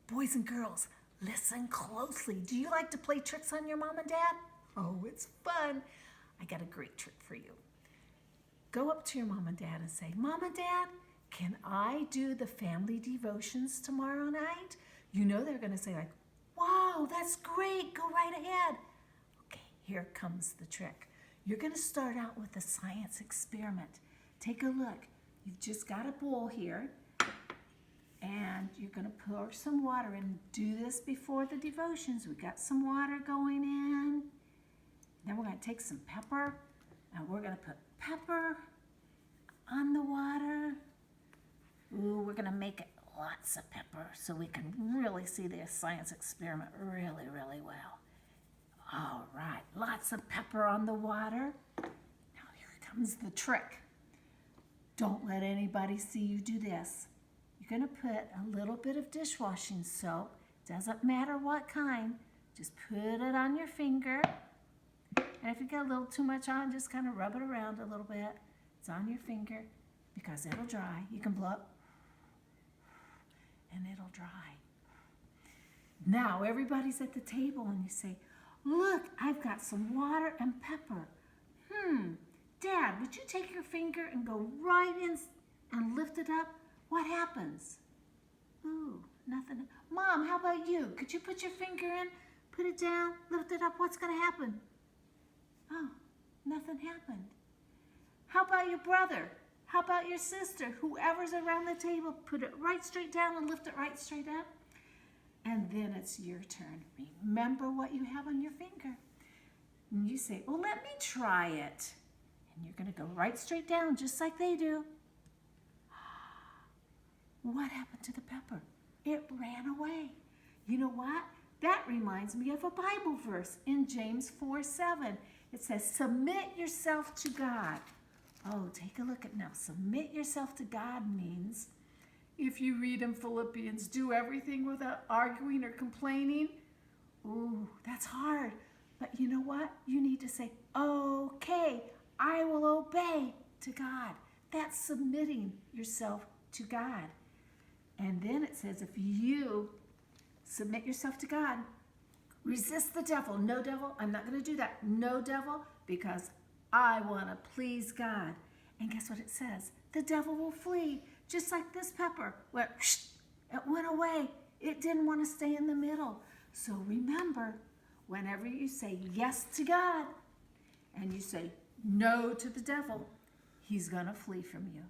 Boys and girls, listen closely. Do you like to play tricks on your mom and dad? Oh, it's fun. I got a great trick for you. Go up to your mom and dad and say, Mom and Dad, can I do the family devotions tomorrow night? You know they're going to say like, wow, that's great. Go right ahead. Okay, here comes the trick. You're going to start out with a science experiment. Take a look. You've just got a bowl here, and you're going to pour some water in. Do this before the devotions. We got some water going in. Then we're going to take some pepper, and we're going to put pepper on the water. Ooh, we're going to make it lots of pepper so we can really see the science experiment really, really well. All right, lots of pepper on the water. Now here comes the trick. Don't let anybody see you do this. You're going to put a little bit of dishwashing soap. Doesn't matter what kind. Just put it on your finger. And if you get a little too much on, just kind of rub it around a little bit. It's on your finger because it'll dry. You can blow up and it'll dry. Now everybody's at the table and you say, look, I've got some water and pepper. Dad, would you take your finger and go right in and lift it up? What happens? Ooh, nothing. Mom, how about you? Could you put your finger in, put it down, lift it up? What's going to happen? Oh, nothing happened. How about your brother? How about your sister? Whoever's around the table, put it right straight down and lift it right straight up. And then it's your turn. Remember what you have on your finger. And you say, well, let me try it. And you're going to go right straight down just like they do. What happened to the pepper? It ran away. You know what? That reminds me of a Bible verse in James 4:7. It says, submit yourself to God. Oh, take a look at now. Submit yourself to God means, if you read in Philippians, do everything without arguing or complaining. Ooh, that's hard. But you know what? You need to say, okay, I will obey to God. That's submitting yourself to God. And then it says, if you submit yourself to God, resist the devil. No, devil, I'm not going to do that. No, devil, because I want to please God. And guess what it says? The devil will flee, just like this pepper. It went away. It didn't want to stay in the middle. So remember, whenever you say yes to God and you say no to the devil, he's going to flee from you.